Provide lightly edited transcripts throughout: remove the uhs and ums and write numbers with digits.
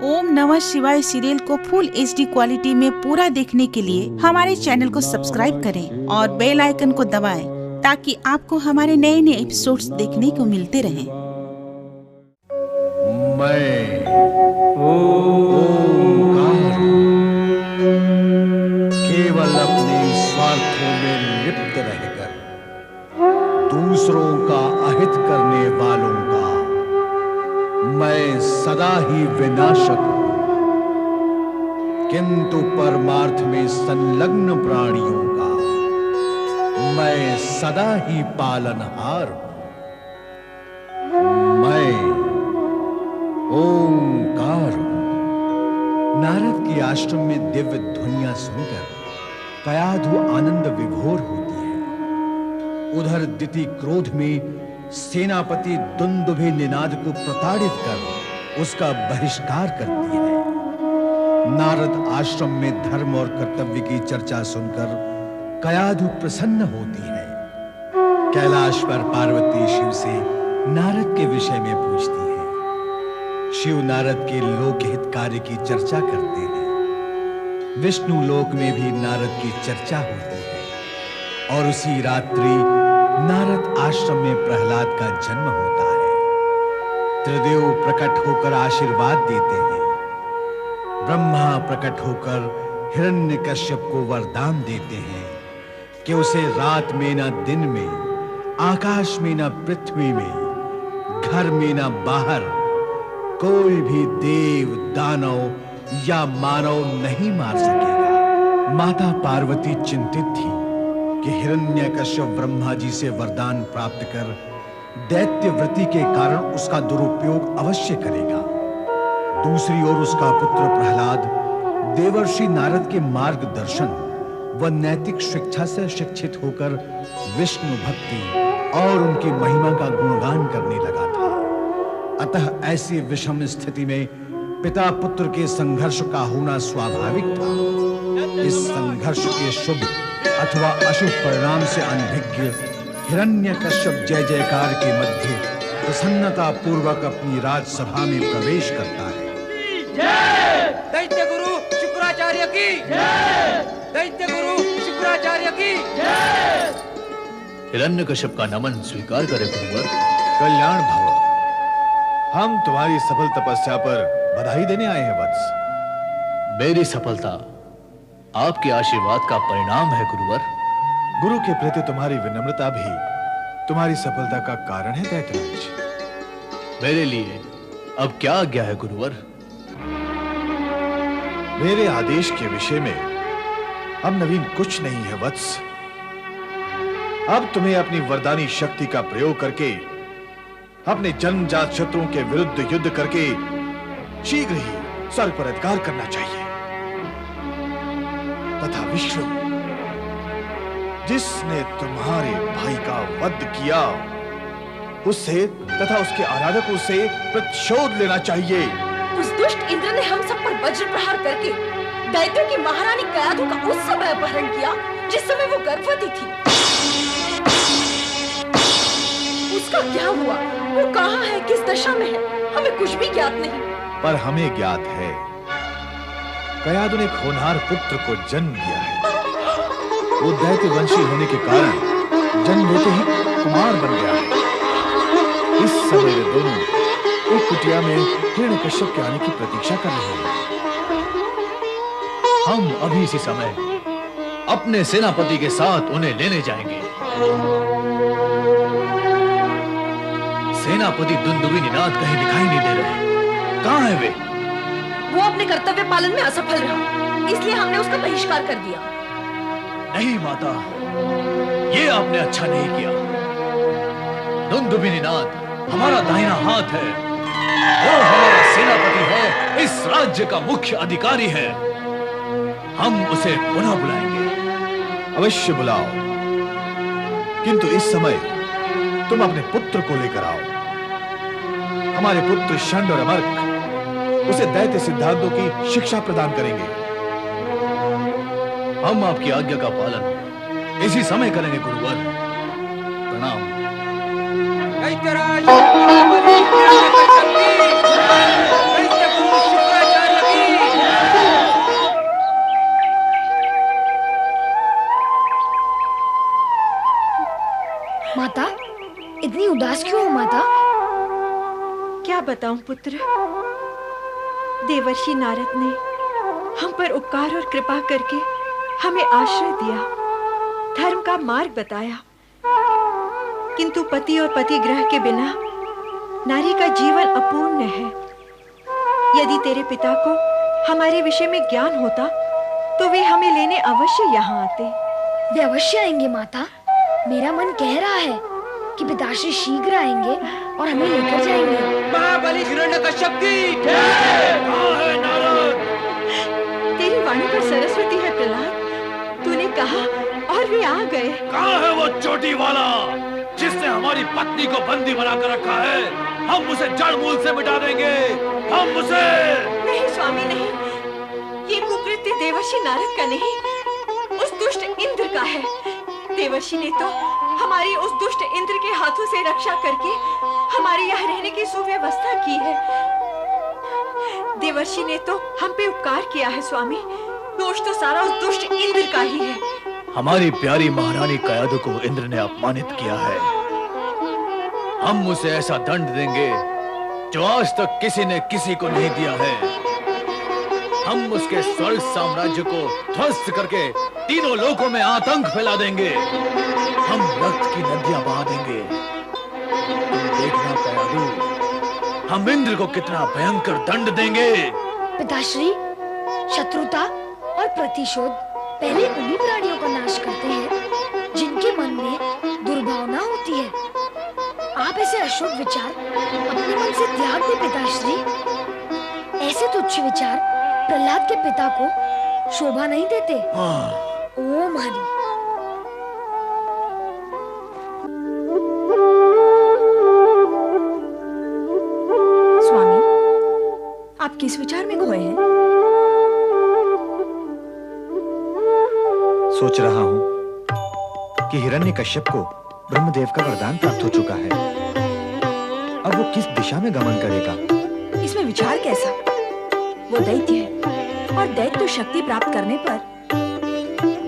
ओम नमः शिवाय सीरियल को फुल HD क्वालिटी में पूरा देखने के लिए हमारे चैनल को सब्सक्राइब करें और बेल आइकन को दबाएं ताकि आपको हमारे नए नए एपिसोड्स देखने को मिलते रहें। मैं ओंकार केवल अपने स्वार्थों में लिप्त रहकर दूसरों का अहित करने वालों का मैं सदा ही विनाशक हूं, किंतु परमार्थ में संलग्न प्राणियों का मैं सदा ही पालनहार हूं। मैं ओंकार हूं। नारद के आश्रम में दिव्य ध्वनियां सुनकर कयाधु आनंद विभोर होती है। उधर दिति क्रोध में सेनापति दुंदुभि निनाद को प्रताड़ित कर उसका बहिष्कार करती है। नारद आश्रम में धर्म और कर्तव्य की चर्चा सुनकर कयाधु प्रसन्न होती है। कैलाश पर पार्वती शिव से नारद के विषय में पूछती है। शिव नारद के लोकहित कार्य की चर्चा करते हैं। विष्णु लोक में भी नारद की चर्चा होती है और उसी रात्रि नारद आश्रम में प्रहलाद का जन्म होता है। त्रिदेव प्रकट होकर आशीर्वाद देते हैं। ब्रह्मा प्रकट होकर हिरण्यकश्यप को वरदान देते हैं कि उसे रात में न दिन में, आकाश में न पृथ्वी में, घर में न बाहर कोई भी देव, दानव या मानव नहीं मार सकेगा। माता पार्वती चिंतित थी कि हिरण्यकश्यप ब्रह्मा जी से वरदान प्राप्त कर दैत्य वृत्ति के कारण उसका दुरुपयोग अवश्य करेगा। दूसरी ओर उसका पुत्र प्रहलाद देवर्षि नारद के मार्गदर्शन व नैतिक शिक्षा से शिक्षित होकर विष्णु भक्ति और उनकी महिमा का गुणगान करने लगा था। अतः ऐसी विषम स्थिति में पिता पुत्र के संघर्ष का होना स्वाभाविक था। इस संघर्ष के शुभ अथवा अशुभ परिणाम से अनभिज्ञ हिरण्यकश्यप जय जयकार के मध्य प्रसन्नता पूर्वक अपनी राजसभा में प्रवेश करता है। जय दैत्य गुरु शुक्राचार्य की जय, दैत्य गुरु शुक्राचार्य की जय। हिरण्यकश्यप का नमन स्वीकार करें गुरुवर। कल्याण भव। हम तुम्हारी सफल तपस्या पर बधाई देने आए हैं वत्स। मेरी सफलता आपके आशीर्वाद का परिणाम है गुरुवर। गुरु के प्रति तुम्हारी विनम्रता भी तुम्हारी सफलता का कारण है दैत्यराज। मेरे लिए अब क्या आज्ञा है गुरुवर? मेरे आदेश के विषय में अब नवीन कुछ नहीं है वत्स। अब तुम्हें अपनी वरदानी शक्ति का प्रयोग करके अपने जन्मजात शत्रुओं के विरुद्ध युद्ध करके शीघ्र ही स्वर्ग पर अधिकार करना चाहिए तथा विष्णु जिसने तुम्हारे भाई का वध किया उससे तथा उसके आराधकों से प्रतिशोध लेना चाहिए। उस दुष्ट इंद्र ने हम सब पर वज्र प्रहार करके दैत्यों की महारानी कयाधु का उस समय अपहरण किया जिस समय वो गर्भवती थी। उसका क्या हुआ? वो कहाँ है? किस दशा में है? हमें कुछ भी ज्ञात नहीं। पर हमें ज्ञात है कयाधु ने एक होनहार पुत्र को जन्म दिया है। वो दैत्य वंशी होने के कारण जन्म लेते ही कुमार बन गया है। इस समय वे दोनों एक कुटिया में हिरण्यकश्यप के आने की प्रतीक्षा कर रहे हैं। हम अभी इसी समय अपने सेनापति के साथ उन्हें लेने जाएंगे। सेनापति दुंदुभि निनाद कहीं दिखाई नहीं दे रहे। कहाँ है वे? वो अपने कर्तव्य पालन में असफल रहा, इसलिए हमने उसका बहिष्कार कर दिया। नहीं माता, ये आपने अच्छा नहीं किया। दुंदुभि निनाद हमारा दाहिना हाथ है। वो हमारा सेनापति है, इस राज्य का मुख्य अधिकारी है। हम उसे पुनः बुलाएंगे। अवश्य बुलाओ, किंतु इस समय तुम अपने पुत्र को लेकर आओ। हमारे पुत्र षंड और अमर्क उसे दैत्य सिद्धांतों की शिक्षा प्रदान करेंगे। हम आपकी आज्ञा का पालन इसी समय करेंगे गुरुवर। प्रणाम। दैत्यराज दैत्य गुरु शुक्राचार्य बताऊं पुत्र, देवर्षि नारद ने हम पर उपकार और कृपा करके हमें आश्रय दिया, धर्म का मार्ग बताया, किंतु पति और पतिग्रह के बिना नारी का जीवन अपूर्ण है। यदि तेरे पिता को हमारे विषय में ज्ञान होता तो वे हमें लेने अवश्य यहाँ आते। वे अवश्य आएंगे माता। मेरा मन कह रहा है कि पिताश्री शीघ्र आएंगे और हमें लेकर जाएंगे। महाबली हिरण्यकश्यप की जय। कहाँ है नारद? तेरी वाणी पर सरस्वती है प्रहलाद, तूने कहा और वे आ गए। कहाँ है वो चोटी वाला जिसने हमारी पत्नी को बंदी बना कर रखा है? हम उसे जड़ मूल से मिटा देंगे, हम उसे। नहीं स्वामी नहीं, ये कुकृत्य देवर्षि नारद का नहीं, उस दुष्ट इंद्र का है। देवर्षि ने तो हमारी उस दुष्ट इंद्र के हाथों से रक्षा करके हमारे यहाँ रहने की सुव्यवस्था की है। देवर्षि ने तो हम पे उपकार किया है स्वामी, दोष तो सारा उस दुष्ट इंद्र का ही है। हमारी प्यारी महारानी कयादु को इंद्र ने अपमानित किया है। हम उसे ऐसा दंड देंगे जो आज तक किसी ने किसी को नहीं दिया है। हम उसके स्वर्ग साम्राज्य को ध्वस्त करके तीनों लोकों में आतंक फैला देंगे। हम रक्त की नदियां बहा देंगे। तुम देखना कयादु, हम इंद्र को कितना भयंकर दंड देंगे। पिताश्री, शत्रुता और प्रतिशोध पहले उन्हीं प्राणियों का नाश करते हैं जिनके मन में दुर्भावना होती है। आप ऐसे अशुभ विचार अपने मन से त्याग दे पिताश्री। ऐसे तुच्छ विचार प्रहलाद के पिता को शोभा नहीं देते। ओम हरि। स्वामी, आप किस विचार में खोए हैं? सोच रहा हूं कि हिरण्यकश्यप को ब्रह्मदेव का वरदान प्राप्त हो चुका है। अब वो किस दिशा में गमन करेगा? इसमें विचार कैसा? वो दैत्य है और दैत्य शक्ति प्राप्त करने पर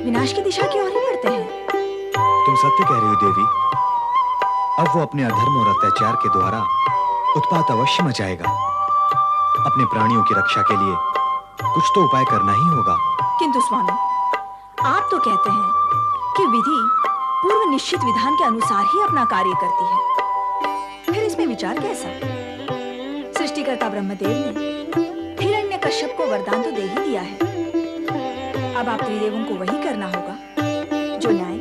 विनाश की दिशा की ओर ही बढ़ते हैं। तुम सत्य कह रही हो देवी। अब वो अपने अधर्म और अत्याचार के द्वारा उत्पात अवश्य मचाएगा। अपने प्राणियों की रक्षा के लिए कुछ तो उपाय करना ही होगा। किंतु स्वामी, आप तो कहते हैं कि विधि पूर्व निश्चित विधान के अनुसार ही अपना कार्य करती है, फिर इसमें विचार कैसा? सृष्टिकर्ता ब्रह्मदेव ने हिरण्यकश्यप को वरदान तो दे ही दिया है। अब आप त्रिदेवों को वही करना होगा जो न्याय,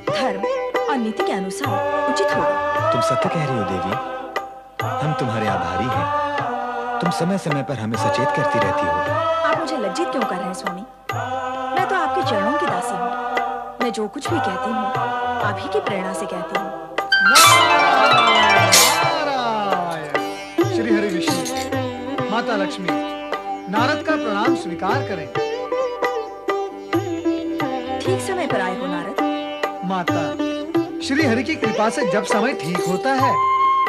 धर्म और नीति के अनुसार उचित होगा। तुम सत्य कह रही हो देवी। हम तुम्हारे आभारी हैं। तुम समय समय पर हमें सचेत करती रहती हो। आप मुझे लज्जित क्यों कर रहे हैं स्वामी? मैं तो आपके चरणों की दासी हूँ। मैं जो कुछ भी कहती हूँ आप ही की प्रेरणा से कहती हूँ। श्री हरि विष्णु, माता लक्ष्मी, नारद का प्रणाम स्वीकार करें। ठीक समय पर आए हो नारद। माता, श्री हरि की कृपा से जब समय ठीक होता है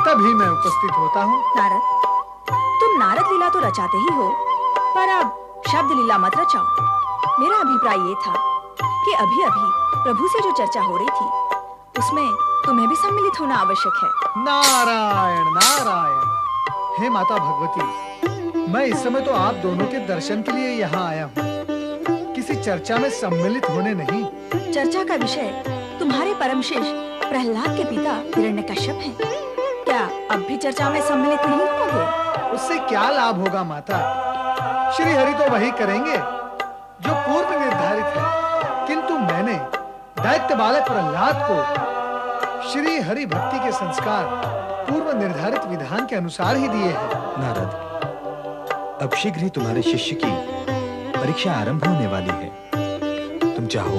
तभी मैं उपस्थित होता हूँ। नारद, तुम नारद लीला तो रचाते ही हो, पर अब शब्द लीला मत रचाओ। मेरा अभिप्राय ये था कि अभी अभी प्रभु से जो चर्चा हो रही थी उसमें तुम्हें भी सम्मिलित होना आवश्यक है। नारायण नारायण। हे माता भगवती, मैं इस समय तो आप दोनों के दर्शन के लिए यहाँ आया हूँ, किसी चर्चा में सम्मिलित होने नहीं। चर्चा का विषय तुम्हारे परम शिष्य प्रहलाद के पिता हिरण्यकश्यप हैं। क्या अब भी चर्चा में सम्मिलित नहीं होगे? उससे क्या लाभ होगा माता? श्री हरि तो वही करेंगे जो पूर्व निर्धारित है, किंतु मैंने दैत्य बालक प्रहलाद को श्री हरि भक्ति के संस्कार पूर्व निर्धारित विधान के अनुसार ही दिए हैं। नारद, अब शीघ्र ही तुम्हारे शिष्य की परीक्षा आरंभ होने वाली है। तुम चाहो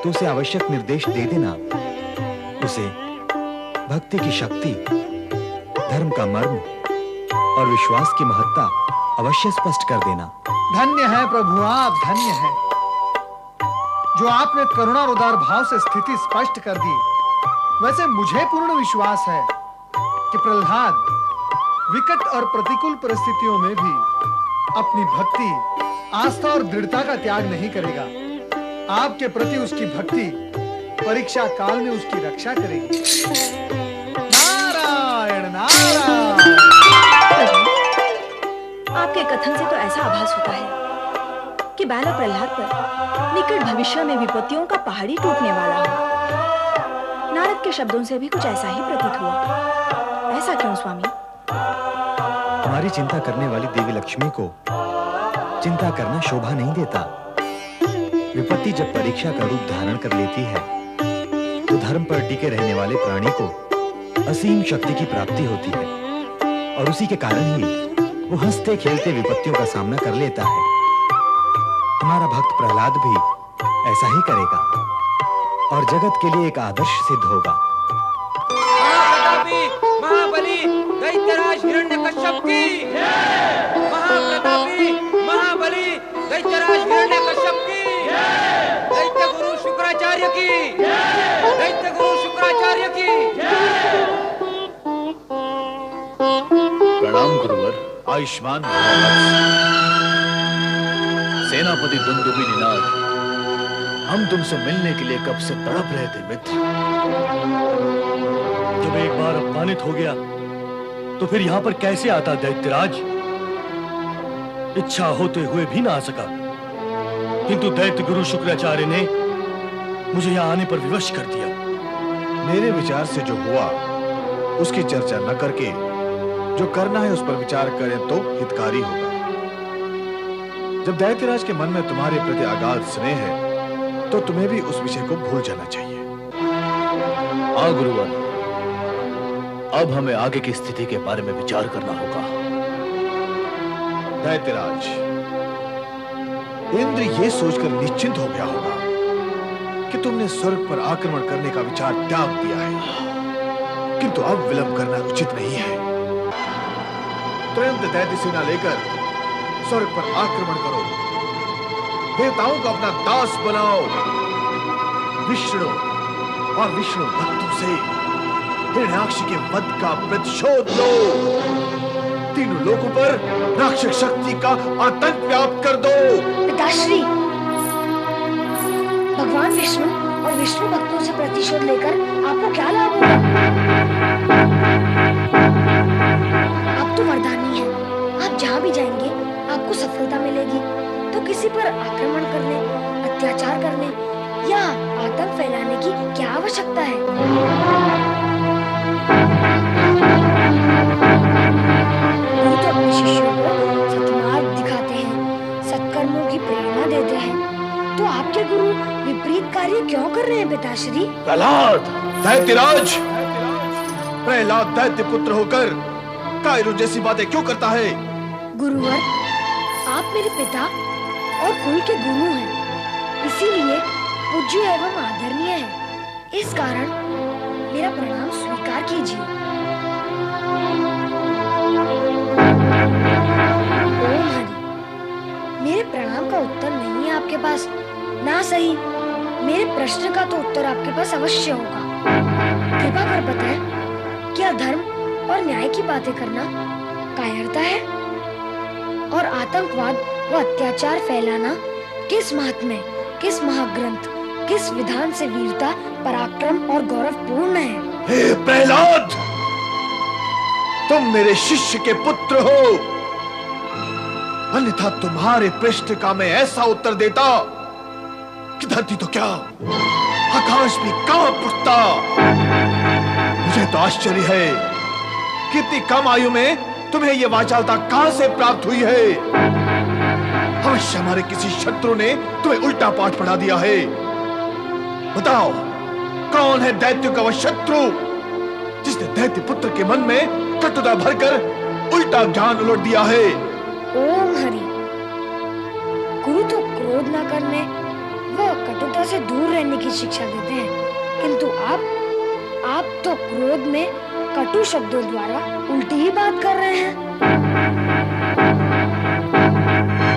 तो उसे आवश्यक निर्देश दे देना। उसे भक्ति की शक्ति, धर्म का मर्म और विश्वास की महत्ता अवश्य स्पष्ट कर देना। धन्य है प्रभु, आप धन्य हैं जो आपने करुणा और उदार भाव से स्थिति स्पष्ट कर दी। वैसे मुझे पूर्ण विश्वास है कि प्रहलाद विकट और प्रतिकूल परिस्थितियों में भी अपनी भक्ति, आस्था और दृढ़ता का त्याग नहीं करेगा। आपके प्रति उसकी भक्ति परीक्षा काल में उसकी रक्षा करेगी। नारायण नारायण। आपके कथन से तो ऐसा आभास होता है कि बालक प्रहलाद पर निकट भविष्य में विपत्तियों का पहाड़ी टूटने वाला हो। नारद के शब्दों से भी कुछ ऐसा ही प्रतीत हुआ। ऐसा क्यों स्वामी? हमारी चिंता करने वाली देवी लक्ष्मी को चिंता करना शोभा नहीं देता। विपत्ति जब परीक्षा का रूप धारण कर लेती है तो धर्म पर टिके रहने वाले प्राणी को असीम शक्ति की प्राप्ति होती है, और उसी के कारण ही वो हंसते खेलते विपत्तियों का सामना कर लेता है। हमारा भक्त प्रहलाद भी ऐसा ही करेगा और जगत के लिए एक आदर्श सिद्ध होगा। महाप्रतापी महाबली दैत्यराज हिरण्यकश्यप की महाप्रतापी महाबली दैत्यराज हिरण्यकश्यप की दैत्य गुरु शुक्राचार्य की दैत्य गुरु शुक्राचार्य की। प्रणाम गुरुवर। आयुष्मान सेनापति दुंदुभी नाथ, हम तुमसे मिलने के लिए कब से तड़प रहे थे मित्र। जब एक बार अपमानित हो गया तो फिर यहाँ पर कैसे आता दैत्यराज? इच्छा होते हुए भी ना आ सका, किंतु दैत्य गुरु शुक्राचार्य ने मुझे यहाँ आने पर विवश कर दिया। मेरे विचार से जो हुआ उसकी चर्चा न करके जो करना है उस पर विचार करें तो हितकारी होगा। जब दैत्यराज के मन में तुम्हारे प्रति अगाध स्नेह है तो तुम्हें भी उस विषय को भूल जाना चाहिए। हाँ गुरुवर, अब हमें आगे की स्थिति के बारे में विचार करना होगा। दैत्यराज, इंद्र ये सोचकर निश्चिंत हो गया होगा कि तुमने स्वर्ग पर आक्रमण करने का विचार त्याग दिया है, किंतु अब विलंब करना उचित नहीं है। तुरंत दैत्य सेना लेकर स्वर्ग पर आक्रमण करो, देवताओं को अपना दास बनाओ, विष्णु और विष्णु भक्तों से हिरण्याक्षी के वध का प्रतिशोध लो। तीनों लोगों पर राक्षस शक्ति का आतंक व्याप्त कर दो। पिताश्री, भगवान विष्णु और विष्णु भक्तों से प्रतिशोध लेकर आपको क्या लाभ होगा? आप तो वरदानी हैं, आप जहाँ भी जाएंगे आपको सफलता मिलेगी। तो किसी पर आक्रमण करने, अत्याचार करने या आतंक फैलाने की क्या आवश्यकता है? वो तो अपने शिष्यों को सत्मार्ग दिखाते हैं, सत्कर्मों की प्रेरणा देते हैं, तो आपके गुरु विपरीत कार्य क्यों कर रहे हैं पिताश्री? प्रहलाद, दैत्यराज, प्रहलाद दैत्य पुत्र होकर कायरू जैसी बातें क्यों करता है? गुरुवर, आप मेरे पिता और कुल के गुरु हैं, इसीलिए पूज्य एवं आदरणीय है। इस कारण मेरा प्रणाम स्वीकार कीजिए। ओम हरि। मेरे प्रणाम का उत्तर नहीं है आपके पास, ना सही मेरे प्रश्न का तो उत्तर आपके पास अवश्य होगा। कृपा कर बताएं, क्या धर्म और न्याय की बातें करना कायरता है? और आतंकवाद व अत्याचार फैलाना किस महात्म्य, किस महाग्रंथ, किस विधान से वीरता, पराक्रम और गौरव पूर्ण है? हे प्रहलाद, तुम मेरे शिष्य के पुत्र हो, अन्यथा तुम्हारे प्रश्न का मैं ऐसा उत्तर देता कि धरती तो क्या आकाश भी कांप उठता। मुझे तो आश्चर्य है कि इतनी कम आयु में तुम्हें यह वाचालता कहां से प्राप्त हुई है। अवश्य हमारे किसी शत्रु ने तुम्हें उल्टा पाठ पढ़ा दिया है। बताओ, कौन है दैत्य का वह शत्रु जिसने दैत्य पुत्र के मन में कटुता भरकर उल्टा ज्ञान उलट दिया है? ओम हरि। गुरु तो क्रोध न करने व कटुता से दूर रहने की शिक्षा देते हैं, किंतु आप तो क्रोध में कटु शब्दों द्वारा उल्टी ही बात कर रहे हैं।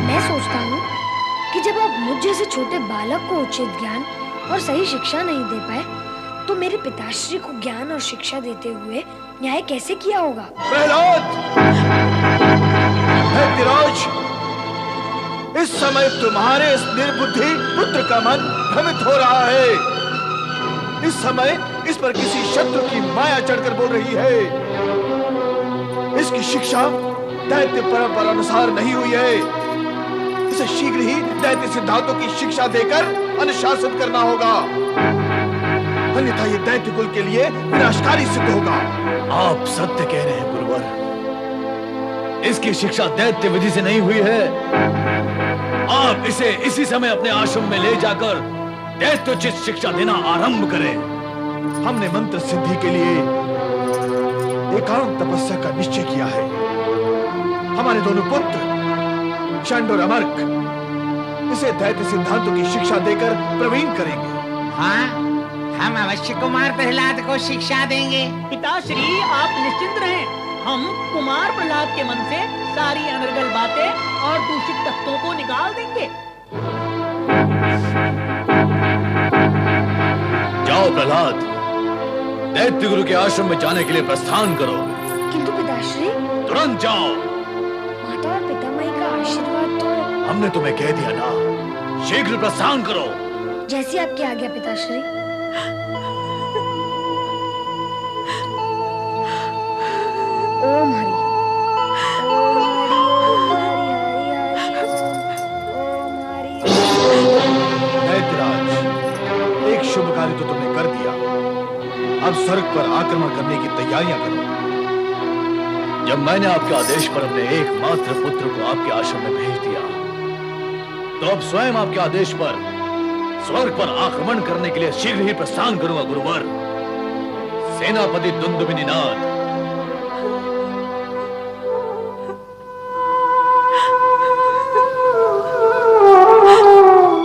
मैं सोचता हूँ कि जब आप मुझ जैसे छोटे बालक को उचित ज्ञान और सही शिक्षा नहीं दे पाए, तो मेरे पिताश्री को ज्ञान और शिक्षा देते हुए न्याय कैसे किया होगा? प्रहलाद, दैत्यराज, इस समय तुम्हारे इस निर्बुद्धि पुत्र का मन भ्रमित हो रहा है। इस समय इस पर किसी शत्रु की माया चढ़कर बोल रही है। इसकी शिक्षा दैत्य परंपरा अनुसार नहीं हुई है। इसे शीघ्र ही दैत्य सिद्धांतों की शिक्षा देकर अनुशासित करना होगा, अन्यथा ये दैत्य कुल के लिए विनाशकारी सिद्ध होगा। आप सत्य कह रहे हैं गुरुवर, इसकी शिक्षा दैत्य विधि से नहीं हुई है। आप इसे इसी समय अपने आश्रम में ले जाकर दैत्योचित शिक्षा देना आरंभ करें। हमने मंत्र सिद्धि के लिए एकांत तपस्या का निश्चय किया है। हमारे दोनों पुत्र चंड और अमर्क इसे दैत्य सिद्धांतों की शिक्षा देकर प्रवीण करेंगे। हाँ, हम अवश्य कुमार प्रहलाद को शिक्षा देंगे। पिताश्री, आप निश्चिंत रहें, हम कुमार प्रहलाद के मन से सारी अनर्गल बातें और दूषित तत्वों को निकाल देंगे। जाओ प्रहलाद, दैत्य गुरु के आश्रम में जाने के लिए प्रस्थान करो। किंतु पिताश्री, तुरंत जाओ। माता और पितामही का आशीर्वाद तो हमने तुम्हें कह दिया ना, शीघ्र प्रस्थान करो। जैसी आपकी आज्ञा पिताश्री। ओम हरि, ओम हरि, ओम हरि, दैत्यराज, एक शुभ कार्य तो तुमने कर दिया, अब स्वर्ग पर आक्रमण करने की तैयारियां करो। जब मैंने आपके आदेश पर अपने एकमात्र पुत्र को आपके आश्रम में भेज दिया, तो अब स्वयं आपके आदेश पर स्वर्ग पर आक्रमण करने के लिए शीघ्र ही प्रस्थान करूंगा गुरुवर। सेनापति दुंदुभिनिनाद,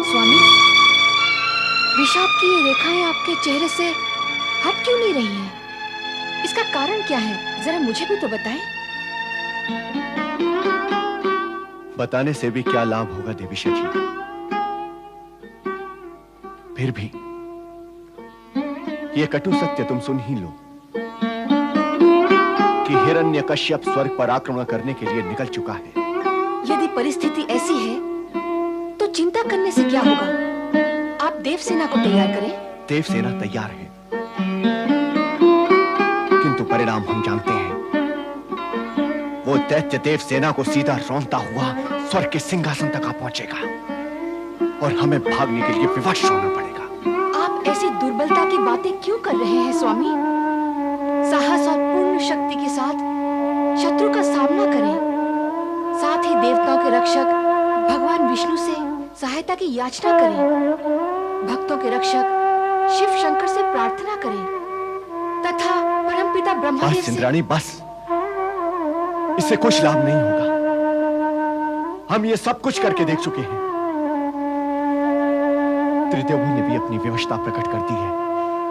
स्वामी, विषाद की ये रेखाएं आपके चेहरे से हट क्यों नहीं रही हैं? इसका कारण क्या है? जरा मुझे भी तो बताएं। बताने से भी क्या लाभ होगा देवी शची। फिर भी ये कटु सत्य तुम सुन ही लो कि हिरण्यकश्यप स्वर्ग पर आक्रमण करने के लिए निकल चुका है। यदि परिस्थिति ऐसी है तो चिंता करने से क्या होगा? आप देवसेना को तैयार करें। देवसेना तैयार है, किंतु परिणाम हम जानते हैं। वो दैत्य देवसेना को सीधा रौंदता हुआ स्वर्ग के सिंहासन तक आ पहुंचेगा और हमें भागने के लिए विवश होना पड़ेगा। आप ऐसी दुर्बलता की बातें क्यों कर रहे हैं स्वामी? साहस और पूर्ण शक्ति के साथ शत्रु का सामना करें। साथ ही देवताओं के रक्षक भगवान विष्णु से सहायता की याचना करें। भक्तों के रक्षक शिव शंकर से प्रार्थना करें तथा परमपिता ब्रह्मदेव से। इंद्राणी बस, इससे कुछ लाभ नहीं होगा। हम ये सब कुछ करके देख चुके हैं। त्रिदेवी ने भी अपनी विवशता प्रकट कर दी है।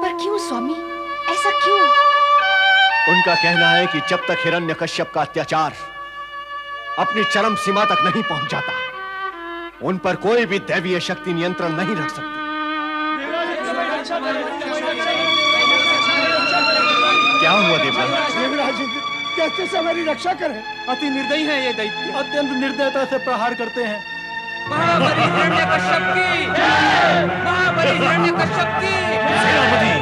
पर क्यों स्वामी, ऐसा क्यों? उनका कहना है कि जब तक हिरण्यकश्यप का अत्याचार अपनी चरम सीमा तक नहीं पहुंच जाता, उन पर कोई भी दैवीय शक्ति नियंत्रण नहीं रख सकती। क्या हुआ देवराज, कैसे से हमारी रक्षा करें? अति निर्दयी है ये दैत्य, अत्यंत निर्दयता से प्रहार करते हैं। महाबली हिरण्यकश्यप की जय! महाबली हिरण्यकश्यप की सेनापति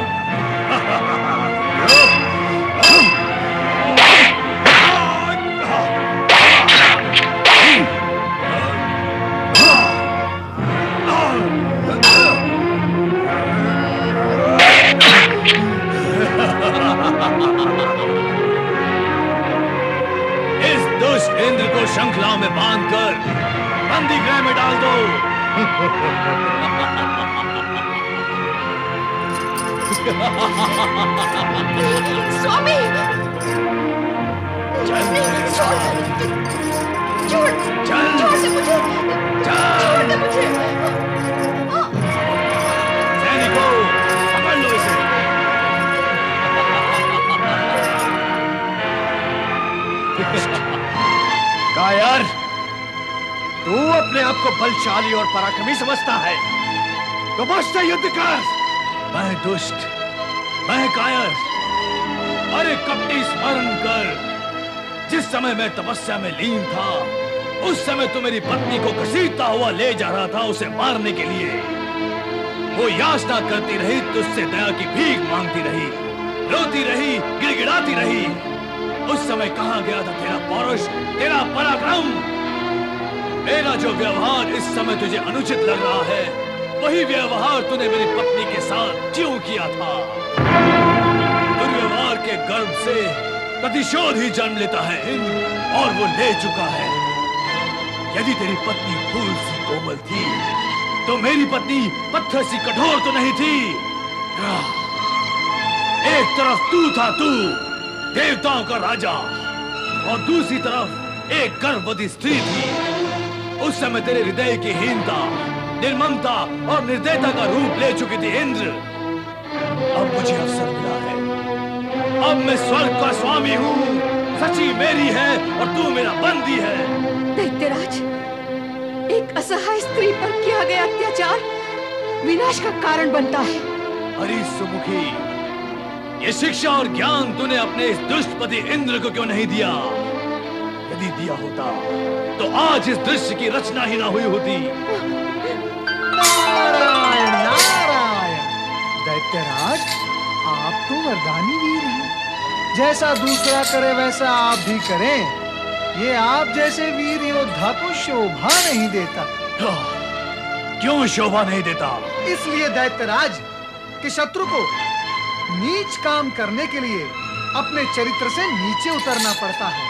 इस दुष्ट इंद्र को श्रृंखला में बांधकर बंदी गृह में डाल दो। स्वामी, छोड़ दे मुझे, छोड़ दे मुझे। सैनिकों, पकड़ लो इसे। कायर, तू अपने आप को बलशाली और पराक्रमी समझता है तो मुझसे युद्ध कर। मैं दुष्ट, मैं कायर, अरे कपटी स्मरण कर। जिस समय मैं तपस्या में लीन था, उस समय तो मेरी पत्नी को घसीटता हुआ ले जा रहा था उसे मारने के लिए। वो याचना करती रही, तुझसे दया की भीख मांगती रही, रोती रही, गिड़गिड़ाती रही। उस समय कहां गया था तेरा पौरुष, तेरा पराक्रम? मेरा जो व्यवहार इस समय तुझे अनुचित लग रहा है, वही व्यवहार तूने मेरी पत्नी के साथ क्यों किया था? दुर्व्यवहार के गर्भ से प्रतिशोध ही जन्म लेता है इंद्र, और वो ले चुका है। यदि तेरी पत्नी फूल सी कोमल थी, तो मेरी पत्नी पत्थर सी कठोर तो नहीं थी। एक तरफ तू था, तू देवताओं का राजा, और दूसरी तरफ एक गर्भवती स्त्री थी। उस समय तेरे हृदय की हीनता, निर्ममता और निर्दयता का रूप ले चुकी थी इंद्र। अब मुझे अवसर मिला है, अब मैं स्वर्ग का स्वामी हूँ। सची मेरी है और तू मेरा बंदी है। दैत्यराज, एक असहाय स्त्री पर किया गया अत्याचार विनाश का कारण बनता है। अरे सुमुखी, ये शिक्षा और ज्ञान तूने अपने इस दुष्ट पति इंद्र को क्यों नहीं दिया? यदि दिया होता तो आज इस दृश्य की रचना ही ना हुई होती। नारायण नारायण। दैत्यराज, आप तो वरदानी वीर हैं। जैसा दूसरा करे वैसा आप भी करें। ये आप जैसे वीर योद्धा को शोभा नहीं देता। क्यों शोभा नहीं देता? इसलिए दैत्यराज कि शत्रु को नीच काम करने के लिए अपने चरित्र से नीचे उतरना पड़ता है,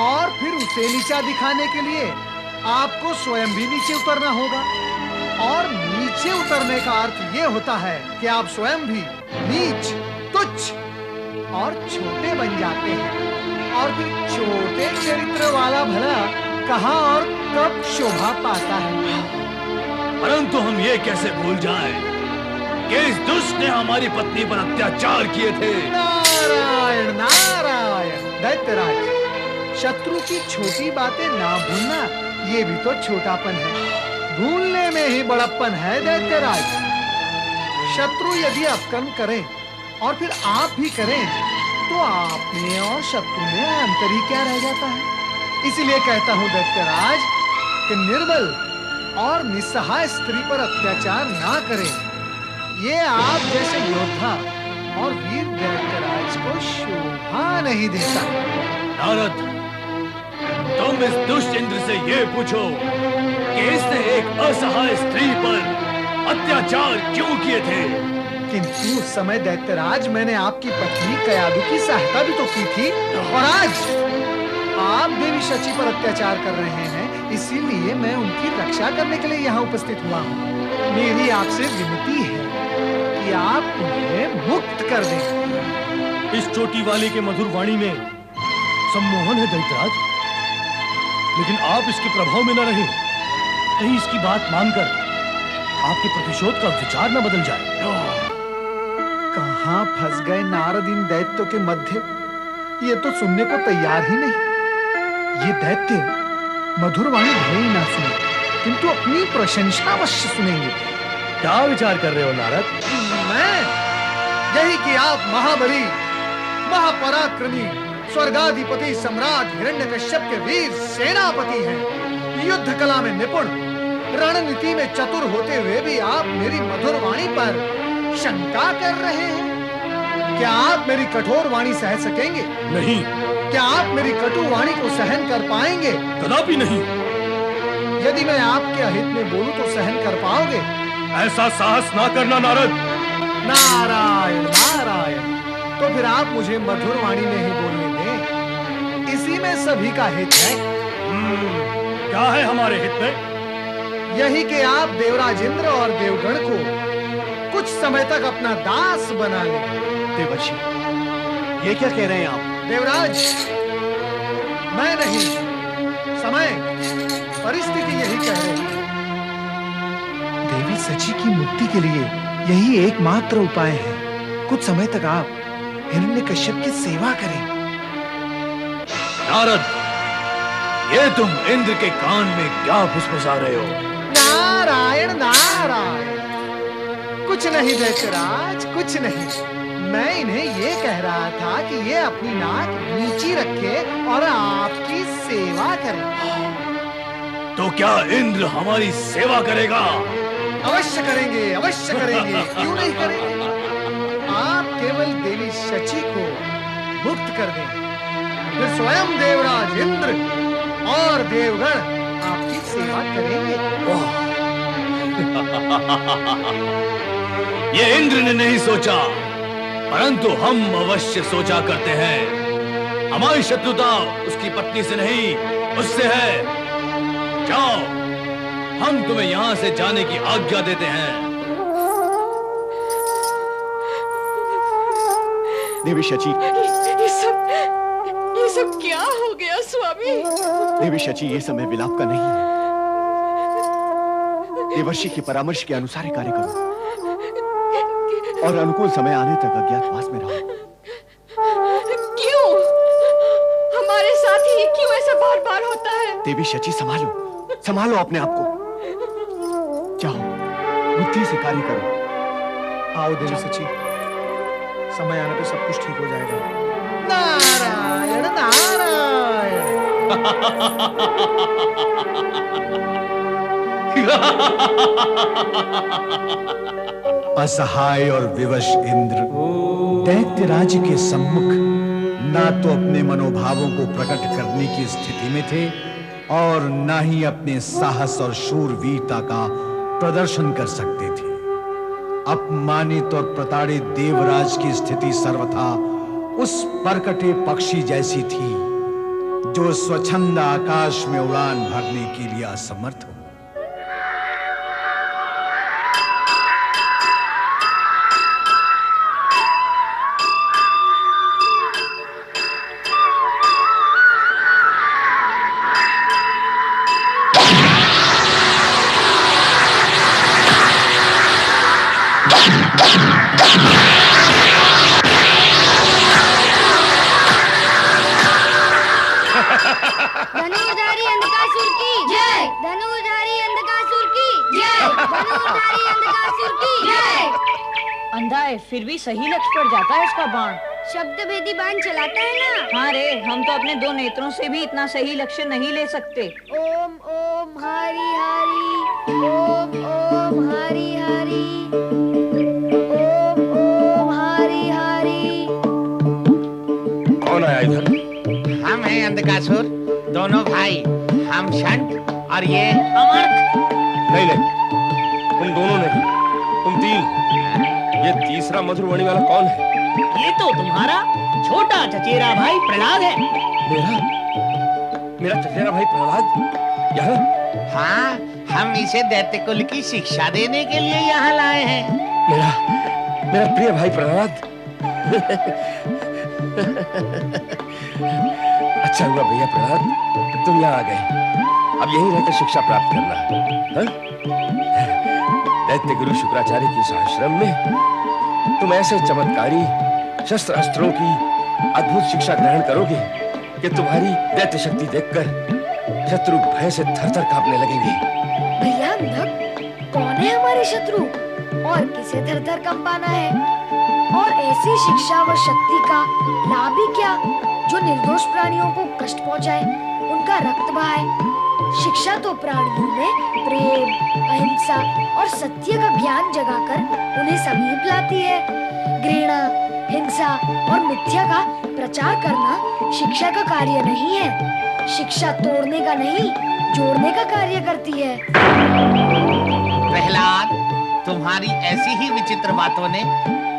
और फिर उसे नीचा दिखाने के लिए आपको स्वयं भी नीचे उतरना होगा। और नीचे उतरने का अर्थ ये होता है कि आप स्वयं भी नीच, तुच्छ और छोटे बन जाते हैं। और फिर छोटे चरित्र वाला भला कहाँ और कब शोभा पाता है? परंतु हम ये कैसे भूल जाएं कि इस दुष्ट ने हमारी पत्नी पर अत्याचार किए थे। नारायण नारायण। दैत्यराज, शत्रु की छोटी बातें ना भूलना, ये भी तो छोटापन है। भूलने में ही बड़प्पन है दैत्यराज। शत्रु यदि अपकर्म करे और फिर आप भी करें, तो आप में और शत्रु में अंतर ही क्या रह जाता है? इसीलिए कहता हूं दैत्यराज कि निर्बल और निस्सहाय स्त्री पर अत्याचार ना करें। ये आप जैसे योद्धा और वीर दैत्यराज को शोभा नहीं देता। नारद, तुम इस दुष्ट इंद्र से ये पूछो कि इसने एक असहाय स्त्री पर अत्याचार क्यों किए थे? किंतु उस समय दैत्यराज मैंने आपकी पत्नी कयादु की सहायता भी तो की थी, और आज आप देवी शची पर अत्याचार कर रहे हैं। इसीलिए मैं उनकी रक्षा करने के लिए यहाँ उपस्थित हुआ हूँ। मेरी आपसे विनती है कि आप उन्हें मुक्त कर दें। इस चोटी वाले के मधुर वाणी में सम्मोहन है दैत्यराज, लेकिन आप इसके प्रभाव में न रहें। कहीं इसकी बात मानकर आपके प्रतिशोध का विचार न बदल जाए। कहाँ फंस गए नारद इन दैत्यों के मध्य? ये तो सुनने को तैयार ही नहीं। ये दैत्य मधुर वाणी भले ही ना सुने, किंतु अपनी प्रशंसा अवश्य सुनेंगे। क्या विचार कर रहे हो नारद? मैं यही कि आप महाबली, महापराक्रमी, स्वर्गाधिपति सम्राट हिरण्यकश्यप के वीर सेनापति हैं। युद्ध कला में निपुण, रणनीति में चतुर होते हुए भी आप मेरी मधुर वाणी पर शंका कर रहे हैं। क्या आप मेरी कठोर वाणी सह सकेंगे? नहीं। क्या आप मेरी कटु वाणी को सहन कर पाएंगे? कदापि नहीं। यदि मैं आपके अहित में बोलूं तो सहन कर पाओगे? ऐसा साहस ना करना नारद। नारायण नारायण। तो फिर आप मुझे मधुर वाणी में ही बोलने दें। इसी में सभी का हित है। क्या है हमारे हित में? यही कि आप देवराज इंद्र और देवगण को कुछ समय तक अपना दास बना लें। देवर्षि, ये क्या कह रहे हैं आप? देवराज, मैं नहीं, समय, परिस्थिति यही कह रही है। देवी सची की मुक्ति के लिए यही एकमात्र उपाय है। कुछ समय तक आप हिरण्यकश्यप की सेवा करें। नारद, ये तुम इंद्र के कान में क्या फुसफुसा रहे हो? नारायण नारायण। कुछ नहीं दैत्यराज, कुछ नहीं। मैं इन्हें ये कह रहा था कि ये अपनी नाक नीची रखे और आपकी सेवा करे। तो क्या इंद्र हमारी सेवा करेगा? अवश्य करेंगे, अवश्य करेंगे। क्यों नहीं करेंगे? आप केवल देवी शची को मुक्त कर दें, फिर स्वयं देवराज इंद्र और देवगण आपकी सेवा करेंगे। ये इंद्र ने नहीं सोचा, परंतु हम अवश्य सोचा करते हैं। हमारी शत्रुता उसकी पत्नी से नहीं, उससे है। जाओ, हम तुम्हें यहां से जाने की आज्ञा देते हैं। देवी शची, ये सब क्या हो गया स्वामी? देवी शची, ये समय विलाप का नहीं है। देवर्षि की परामर्श के अनुसार कार्य करो और अनुकूल समय आने तक अज्ञातवास में रहो। क्यों? हमारे साथ ही क्यों ऐसा बार-बार होता है? देवी शची, संभालो, संभालो अपने आप को। जाओ, बुद्धि से कार्य करो। आओ देवी शची, समय आने पे सब कुछ ठीक हो जाएगा। नारायण नारायण। असहाय और विवश इंद्र दैत्यराज के सम्मुख ना तो अपने मनोभावों को प्रकट करने की स्थिति में थे और ना ही अपने साहस और शूरवीरता का प्रदर्शन कर सकते थे। अपमानित और प्रताड़ित देवराज की स्थिति सर्वथा उस परकटे पक्षी जैसी थी जो स्वच्छंद आकाश में उड़ान भरने के लिए असमर्थ हो। धनुर्धारी अंधकासुर की जय। धनुर्धारी अंधकासुर की जय। धनुर्धारी अंधकासुर की जय। अंधा है फिर भी सही लक्ष्य पर जाता है उसका बाण। शब्द भेदी बाण चलाता है ना। हाँ रे, हम तो अपने 2 नेत्रों से भी इतना सही लक्ष्य नहीं ले सकते। ओम ओम हरि हरि, ओम ओम हरि हरि, ओम ओम हरि हरि। कौन आया इधर? हम हैं अंधकासुर, दोनों भाई। हम शंख और ये अमर्क। नहीं नहीं, तुम दोनों नहीं, तुम 3। ये तीसरा मधुरवाणी वाला कौन है? ये तो तुम्हारा छोटा चचेरा भाई प्रहलाद है। मेरा चचेरा भाई प्रहलाद यहाँ? हाँ, हम इसे दैत्य कुल की शिक्षा देने के लिए यहाँ लाए हैं। मेरा प्रिय भाई प्रहलाद। अच्छा हुआ भैया प्रहलाद, तुम यहाँ आ गए। अब यहीं रहकर शिक्षा प्राप्त करना। दैत्य गुरु शुक्राचार्य के आश्रम में तुम ऐसे चमत्कारी शस्त्र अस्त्रों की अद्भुत शिक्षा ग्रहण करोगे कि तुम्हारी दैत्य शक्ति देखकर शत्रु भय से थरथर कांपने लगेंगे। भैया अंधक, कौन है हमारे शत्रु और किसे थरथर कंपाना है? और ऐसी शिक्षा व शक्ति का लाभ ही क्या जो निर्दोष प्राणियों को कष्ट पहुंचाए, उनका रक्त बहाए। शिक्षा तो प्राणियों में प्रेम, अहिंसा और सत्य का ज्ञान जगाकर उन्हें समीप लाती है। घृणा, हिंसा और मिथ्या का प्रचार करना शिक्षा का कार्य नहीं है। शिक्षा तोड़ने का नहीं, जोड़ने का कार्य करती है। प्रहलाद, तुम्हारी ऐसी ही विचित्र बातों ने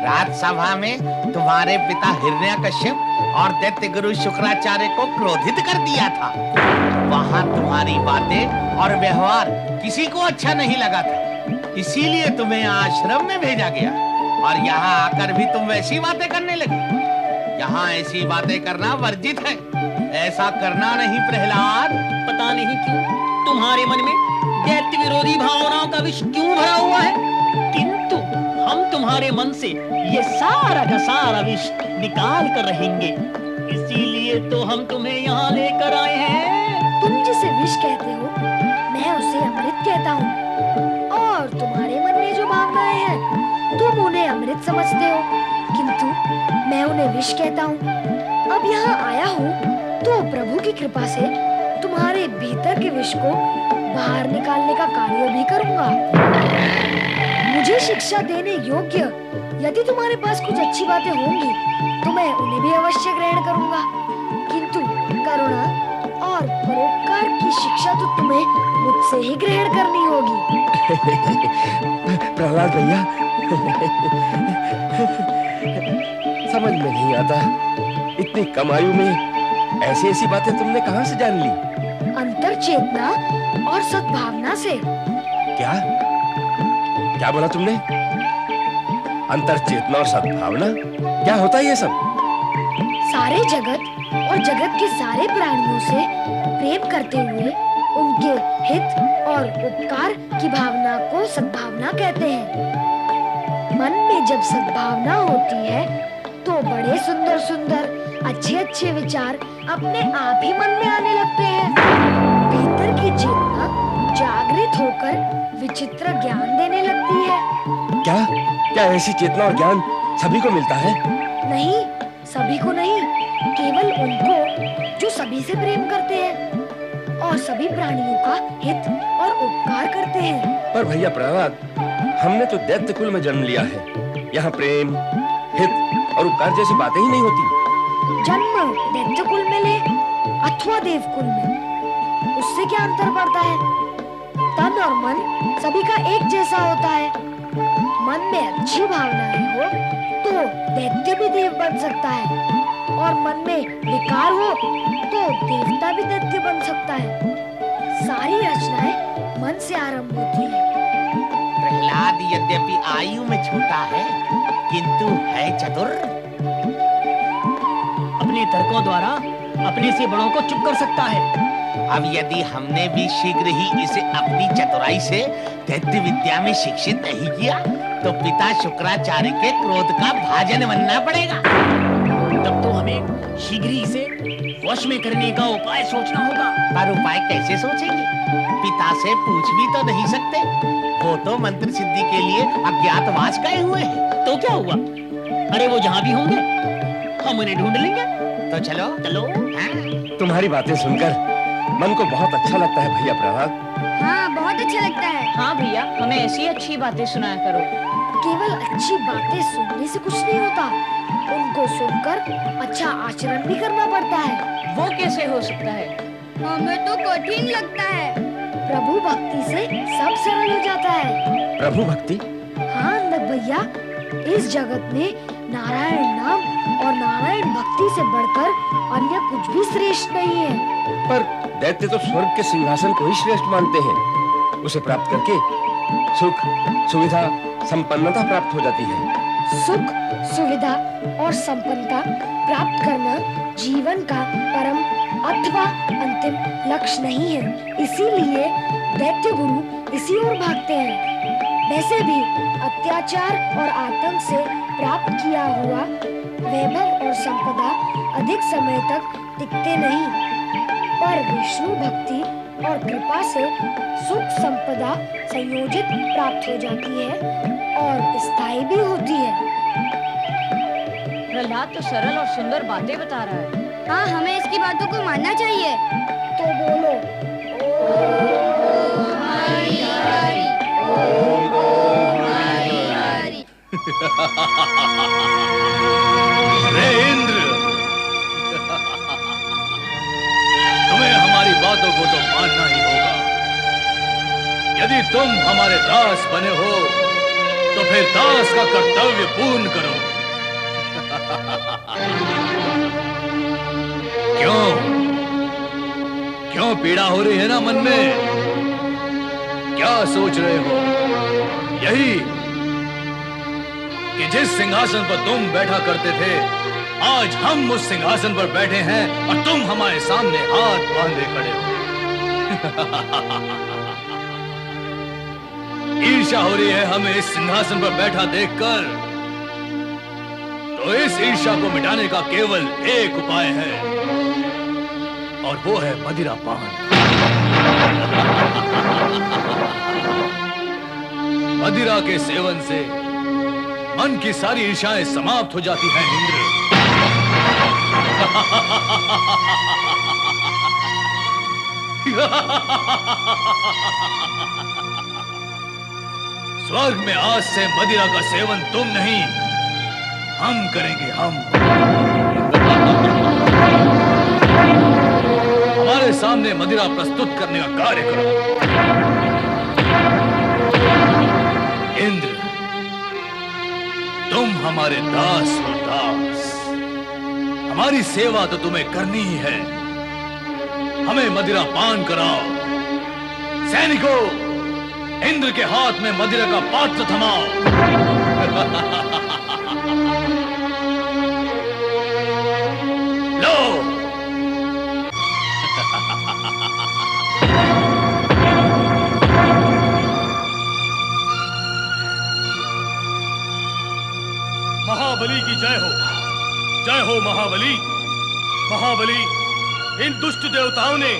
राजसभा में तुम्हारे पिता हिरण्यकश्यप और दैत्य गुरु शुक्राचार्य को क्रोधित कर दिया था। वहाँ तुम्हारी बातें और व्यवहार किसी को अच्छा नहीं लगा था, इसीलिए तुम्हें आश्रम में भेजा गया। और यहाँ आकर भी तुम वैसी बातें करने लगे। यहाँ ऐसी बातें करना वर्जित है। ऐसा करना नहीं प्रहलाद। पता नहीं क्यों तुम्हारे मन में दैत्य विरोधी भावनाओं का विष क्यों भरा हुआ है, किंतु हम तुम्हारे मन से ये सारा का सारा विष निकाल कर रहेंगे। इसीलिए तो हम तुम्हें यहाँ लेकर आए हैं। तुम जिसे विष कहते हो, मैं उसे अमृत कहता हूँ। और तुम्हारे मन में जो भावनाएं हैं, तुम उन्हें अमृत समझते हो, किंतु मैं उन्हें विष कहता हूँ। अब यहाँ आया हूँ तो प्रभु की कृपा से तुम्हारे भीतर के विष को बाहर निकालने का कार्य भी करूँगा। मुझे शिक्षा देने योग्य यदि तुम्हारे पास कुछ अच्छी बातें होंगी तो मैं उन्हें भी अवश्य ग्रहण करूँगा, किंतु करुणा और परोपकार की शिक्षा तो तुम्हें मुझसे ही ग्रहण करनी होगी। प्रहलाद भैया, समझ में नहीं आता, इतनी कम आयु में ऐसी ऐसी बातें तुमने कहां से जान ली? अंतर चेतना और सद्भावना से। क्या क्या बोला तुमने? अंतर चेतना और सद्भावना? क्या होता है ये सब? सारे जगत और जगत के सारे प्राणियों से प्रेम करते हुए उनके हित और उपकार की भावना को सद्भावना कहते हैं। मन में जब सद्भावना होती है तो बड़े सुंदर सुंदर अच्छे अच्छे विचार अपने आप ही मन में आने लगते हैं। भीतर की चेतना जागृत होकर विचित्र ज्ञान देने लगती है। क्या क्या ऐसी चेतना और ज्ञान सभी को मिलता है? नहीं, सभी को नहीं, केवल उनको जो सभी से प्रेम करते हैं और सभी प्राणियों का हित और उपकार करते हैं। पर भैया प्रहलाद, हमने तो दैत्य कुल में जन्म लिया है। यहाँ प्रेम, हित और उपकार जैसी बातें ही नहीं होती। जन्म दैत्य कुल में ले अथवा देव कुल में, उससे क्या अंतर पड़ता है? तन और मन सभी का एक जैसा होता है। मन में अच्छी भावनाएं हो तो दैत्य भी देव बन सकता है, और मन में विकार हो तो देवता भी दैत्य बन सकता है। सारी रचनाएं मन से आरंभ होती है। प्रहलाद यद्यपि आयु में छोटा है किंतु है चतुर। अपने तर्कों द्वारा अपने से बड़ों को चुप कर सकता है। अब यदि हमने भी शीघ्र ही इसे अपनी चतुराई से दैत्य विद्या में शिक्षित नहीं किया तो पिता शुक्राचार्य के क्रोध का भाजन बनना पड़ेगा। तब तो हमें शीघ्र ही इसे वश में करने का उपाय सोचना होगा। पर उपाय कैसे सोचेंगे? पिता से पूछ भी तो नहीं सकते, वो तो मंत्र सिद्धि के लिए अज्ञातवास गए हुए हैं। तो क्या हुआ? अरे वो जहाँ भी होंगे हम उन्हें ढूंढ लेंगे। तो चलो चलो। हाँ? तुम्हारी बातें सुनकर मन को बहुत अच्छा लगता है भैया प्रहलाद। हाँ, बहुत अच्छा लगता है। हाँ भैया, हमें ऐसी अच्छी बातें सुनाया करो। केवल अच्छी बातें सुनने से कुछ नहीं होता, उनको सुनकर अच्छा आचरण भी करना पड़ता है। वो कैसे हो सकता है? हमें तो कठिन लगता है। प्रभु भक्ति से सब सरल हो जाता है। प्रभु भक्ति? हाँ नंद भैया, इस जगत में नारायण नाम और नारायण भक्ति से बढ़कर अन्य कुछ भी श्रेष्ठ नहीं है। पर दैत्य तो स्वर्ग के सिंहासन को ही श्रेष्ठ मानते हैं। उसे प्राप्त करके सुख, सुविधा, संपन्नता प्राप्त हो जाती है। सुख, सुविधा और संपन्नता प्राप्त करना जीवन का परम अथवा अंतिम लक्ष्य नहीं है, इसीलिए दैत्य गुरु इसी ओर भागते हैं। वैसे भी अत्याचार और आतंक से प्राप्त किया हुआ वैभव और संपदा अधिक समय तक टिकते नहीं, पर विष्णु भक्ति और कृपा से सुख संपदा संयोजित प्राप्त हो जाती है और स्थायी भी होती है। प्रहलाद तो सरल और सुंदर बातें बता रहा है। हाँ, हमें इसकी बातों को मानना चाहिए। तो बोलो। अरे इंद्र, तुम्हें हमारी बातों को तो मानना ही होगा। यदि तुम हमारे दास बने हो तो फिर दास का कर्तव्य पूर्ण करो। क्यों पीड़ा हो रही है ना मन में? क्या सोच रहे हो? यही कि जिस सिंहासन पर तुम बैठा करते थे, आज हम उस सिंहासन पर बैठे हैं और तुम हमारे सामने हाथ बांधे खड़े हो। ईर्ष्या हो रही है हमें इस सिंहासन पर बैठा देखकर। तो इस ईर्ष्या को मिटाने का केवल एक उपाय है, और वो है मदिरा पान। मदिरा के सेवन से मन की सारी ईर्ष्याएं समाप्त हो जाती हैं इंद्र। स्वर्ग में आज से मदिरा का सेवन तुम नहीं, हम करेंगे, हम। हमारे सामने मदिरा प्रस्तुत करने का कार्य करो। इंद्र, तुम हमारे दास हो दास। हमारी सेवा तो तुम्हें करनी ही है। हमें मदिरा पान कराओ। सैनिकों, इंद्र के हाथ में मदिरा का पात्र थमाओ। लो। महाबली की जय हो। जय हो महाबली। महाबली, इन दुष्ट देवताओं ने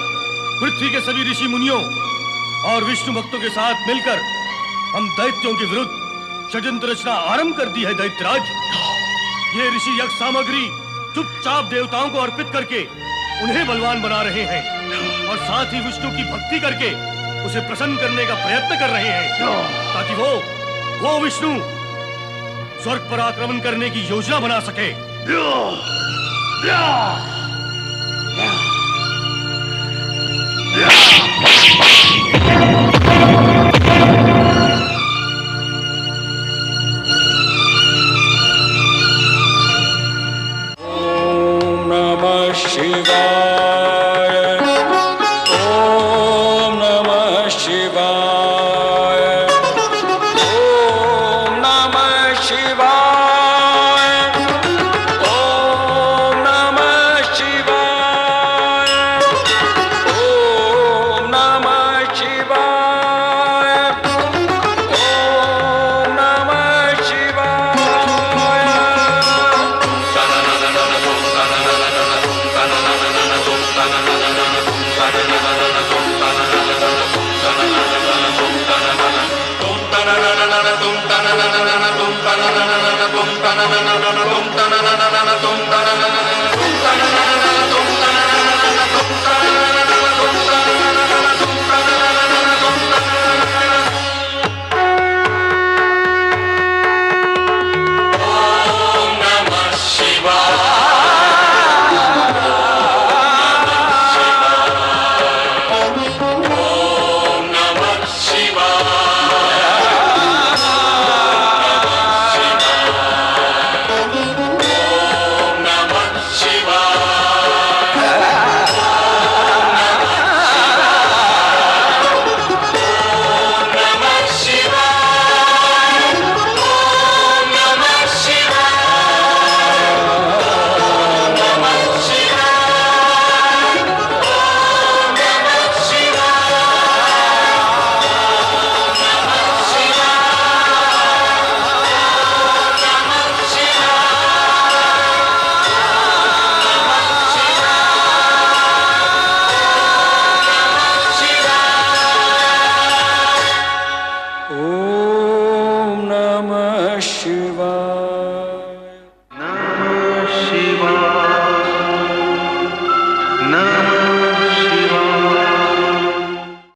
पृथ्वी के सभी ऋषि मुनियों और विष्णु भक्तों के साथ मिलकर हम दैत्यों के विरुद्ध षड्यंत्र रचना आरंभ कर दी है। दैत्यराज, ये ऋषि यज्ञ सामग्री चुपचाप देवताओं को अर्पित करके उन्हें बलवान बना रहे हैं और साथ ही विष्णु की भक्ति करके उसे प्रसन्न करने का प्रयत्न कर रहे हैं, ताकि वो विष्णु स्वर्ग पर आक्रमण करने की योजना बना सके। ओम नमः शिवाय। ओम नमः शिवाय। ओम नमः शिवाय। ओम नमः शिवाय। ओम नमः शिवाय। ओम नमः शिवाय।